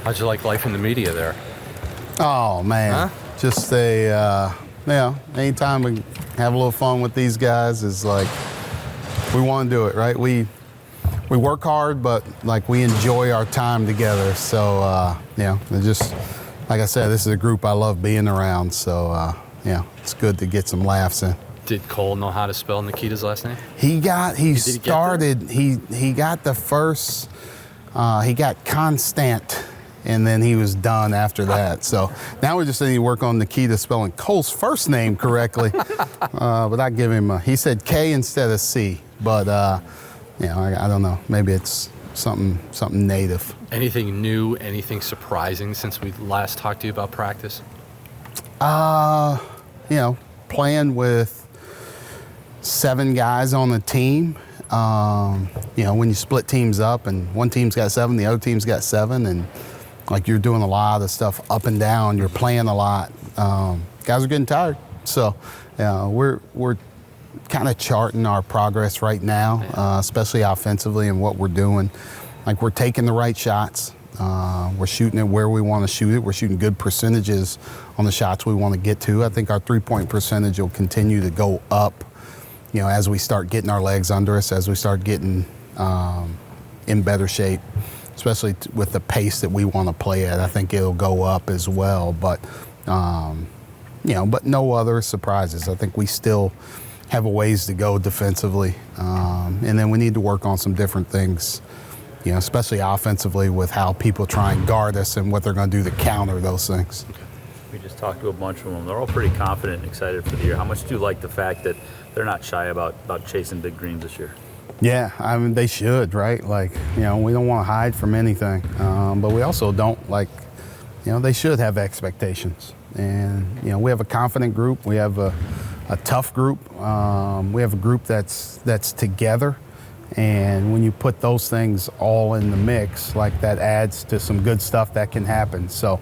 How'd you like life in the media there? Oh, man. Huh? Just anytime we have a little fun with these guys is like, we want to do it, right? We work hard, but like we enjoy our time together. So, just, like I said, this is a group I love being around. So, it's good to get some laughs in. Did Cole know how to spell Nikita's last name? He got Constant, and then he was done after that. So now we just need to work on Nikita spelling Cole's first name correctly. But I give him he said K instead of C. But, I don't know. Maybe it's something native. Anything new, anything surprising since we last talked to you about practice? Playing with 7 guys on the team. When you split teams up and one team's got 7, the other team's got 7, and like you're doing a lot of stuff up and down, you're playing a lot. Guys are getting tired. So we're kind of charting our progress right now, especially offensively and what we're doing. Like we're taking the right shots. We're shooting it where we want to shoot it. We're shooting good percentages on the shots we want to get to. I think our three-point percentage will continue to go up, as we start getting our legs under us, as we start getting in better shape, especially with the pace that we want to play at. I think it'll go up as well. But, but no other surprises. I think we still have a ways to go defensively. And then we need to work on some different things, especially offensively with how people try and guard us and what they're going to do to counter those things. Okay. We just talked to a bunch of them. They're all pretty confident and excited for the year. How much do you like the fact that they're not shy about chasing big dreams this year? Yeah, I mean, they should, right? Like, we don't want to hide from anything. But we also don't, they should have expectations. And, we have a confident group. We have a tough group. We have a group that's together. And when you put those things all in the mix, that adds to some good stuff that can happen. So,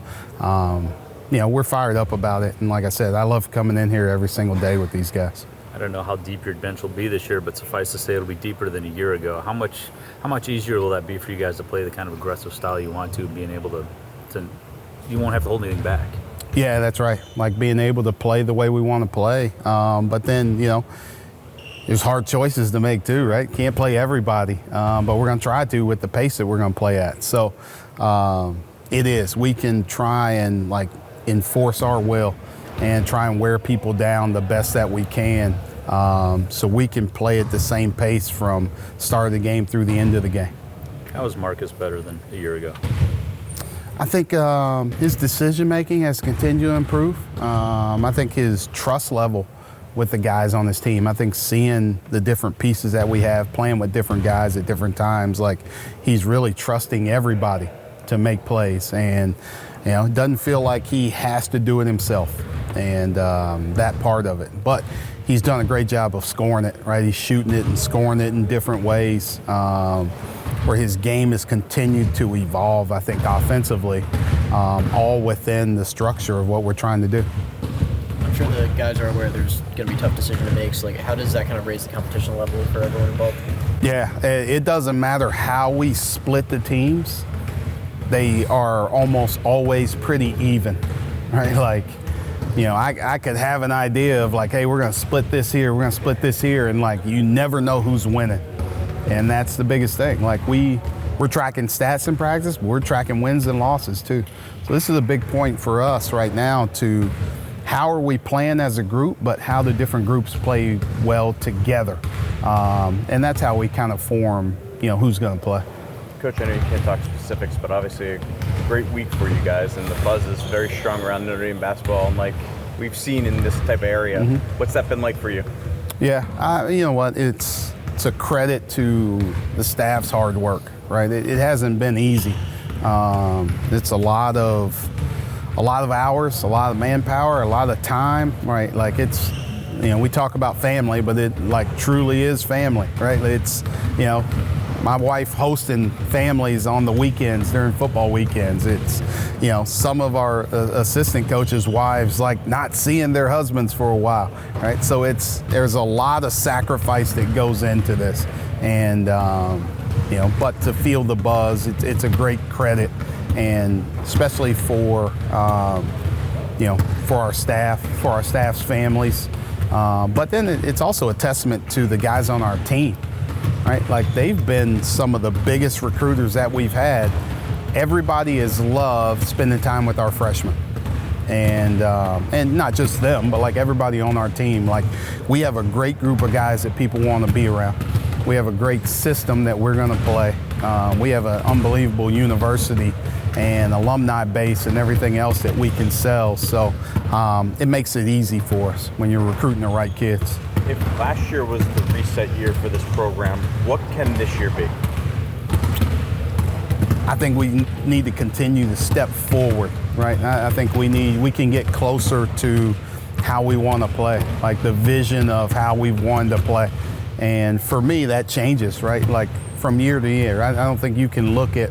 we're fired up about it. And like I said, I love coming in here every single day with these guys. I don't know how deep your bench will be this year, but suffice to say it'll be deeper than a year ago. How much easier will that be for you guys to play the kind of aggressive style you want to, being able to you won't have to hold anything back? Yeah, that's right. Like being able to play the way we want to play. But then, there's hard choices to make too, right? Can't play everybody, but we're going to try to with the pace that we're going to play at. So it is. We can try and enforce our will and try and wear people down the best that we can, so we can play at the same pace from start of the game through the end of the game. How is Marcus better than a year ago? I think his decision-making has continued to improve. I think his trust level with the guys on his team, I think seeing the different pieces that we have, playing with different guys at different times, he's really trusting everybody to make plays. And, it doesn't feel like he has to do it himself, and that part of it. But he's done a great job of scoring it, right? He's shooting it and scoring it in different ways, where his game has continued to evolve, I think, offensively, all within the structure of what we're trying to do. I'm sure the guys are aware there's going to be tough decision to make. So, how does that kind of raise the competition level for everyone involved? Yeah, it doesn't matter how we split the teams. They are almost always pretty even, right? I could have an idea of hey, we're going to split this here, we're going to split this here, and you never know who's winning. And that's the biggest thing. We're tracking stats in practice, but we're tracking wins and losses too. So this is a big point for us right now to how are we playing as a group, but how the different groups play well together. And that's how we kind of form, who's going to play. Coach, I know you can't talk specifics, but obviously a great week for you guys, and the buzz is very strong around Notre Dame basketball, and we've seen in this type of area. Mm-hmm. What's that been like for you? Yeah, you know what, it's a credit to the staff's hard work, right? It hasn't been easy. It's a lot of hours, a lot of manpower, a lot of time, right? It's, we talk about family, but it truly is family, right? It's, my wife hosting families on the weekends during football weekends. It's, some of our assistant coaches' wives not seeing their husbands for a while, right? So there's a lot of sacrifice that goes into this, and but to feel the buzz, it's a great credit. and especially for for our staff's families. But then it's also a testament to the guys on our team, right? Like, they've been some of the biggest recruiters that we've had. Everybody has loved spending time with our freshmen. And not just them, but like everybody on our team. Like, we have a great group of guys that people want to be around. We have a great system that we're going to play. We have an unbelievable university and alumni base and everything else that we can sell. So it makes it easy for us when you're recruiting the right kids. If last year was the reset year for this program, what can this year be? I think we need to continue to step forward, right? I think we can get closer to how we want to play, like the vision of how we wanted to play. And for me, that changes, right? Like, from year to year. I don't think you can look at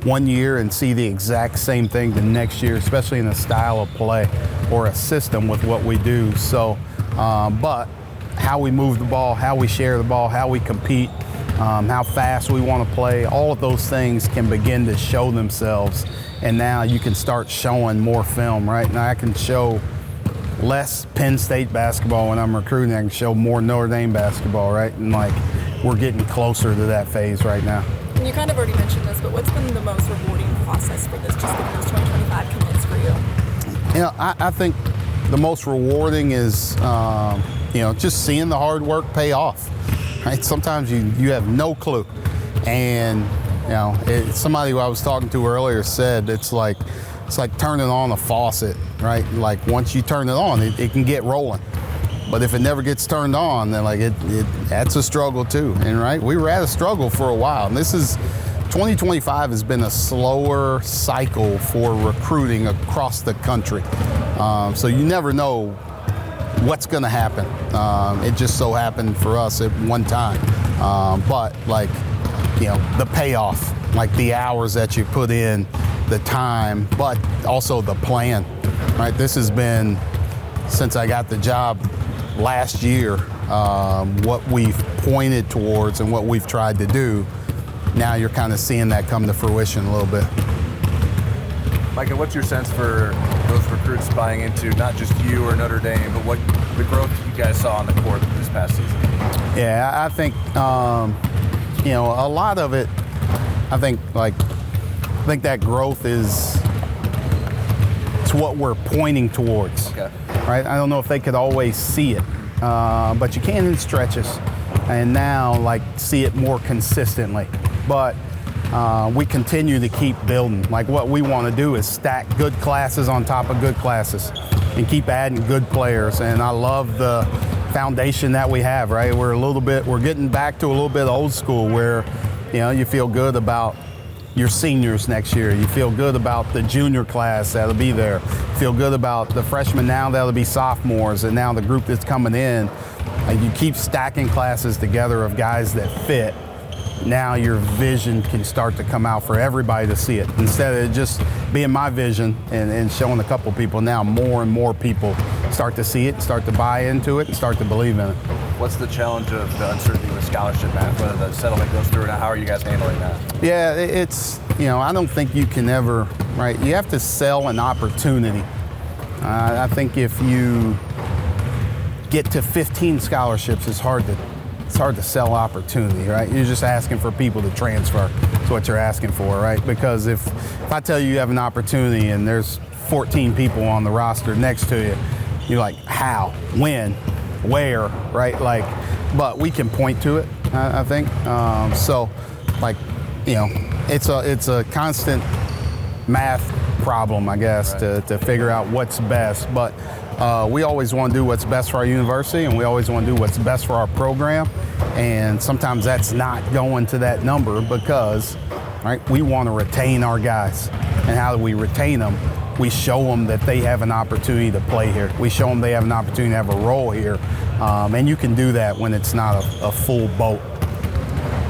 one year and see the exact same thing the next year, especially in a style of play or a system with what we do. So, but how we move the ball, how we share the ball, how we compete, how fast we want to play, all of those things can begin to show themselves. And now you can start showing more film, right? Now I can show less Penn State basketball when I'm recruiting. I can show more Notre Dame basketball, right? And like, we're getting closer to that phase right now. And you kind of already mentioned this, but what's been the most rewarding process for this, just getting those 2025 commits for you? You know, I think the most rewarding is, just seeing the hard work pay off. Right? Sometimes you have no clue. And, somebody who I was talking to earlier said it's like turning on a faucet, right? Like, once you turn it on, it can get rolling. But if it never gets turned on, then like that's a struggle too. And right, we were at a struggle for a while. And 2025 has been a slower cycle for recruiting across the country. So you never know what's going to happen. It just so happened for us at one time. But like, the payoff, like the hours that you put in, the time, but also the plan, right? This has been, since I got the job last year, what we've pointed towards and what we've tried to do. Now you're kind of seeing that come to fruition a little bit. Micah, what's your sense for those recruits buying into not just you or Notre Dame, but what the growth you guys saw on the court this past season? Yeah, I think, a lot of it, I think that growth is, it's what we're pointing towards. Okay. Right? I don't know if they could always see it, but you can in stretches, and now see it more consistently. But we continue to keep building. Like, what we want to do is stack good classes on top of good classes and keep adding good players. And I love the foundation that we have, right? We're getting back to a little bit old school where, you feel good about your seniors next year. You feel good about the junior class that'll be there. You feel good about the freshmen now that'll be sophomores, and now the group that's coming in. You keep stacking classes together of guys that fit. Now your vision can start to come out for everybody to see it. Instead of just being my vision and showing a couple people, now more and more people start to see it, start to buy into it, and start to believe in it. What's the challenge of the uncertainty with scholarship math, whether the settlement goes through, and how are you guys handling that? Yeah, it's, I don't think you can ever, right? You have to sell an opportunity. I think if you get to 15 scholarships, it's hard to sell opportunity, right? You're just asking for people to transfer. That's what you're asking for, right? Because if I tell you have an opportunity and there's 14 people on the roster next to you, you're like, how, when, where, right? But we can point to it, I think. It's a constant math problem, I guess, right, to figure out what's best. But we always want to do what's best for our university, and we always want to do what's best for our program. And sometimes that's not going to that number because, right, we want to retain our guys. And how do we retain them? We show them that they have an opportunity to play here. We show them they have an opportunity to have a role here. And you can do that when it's not a full boat.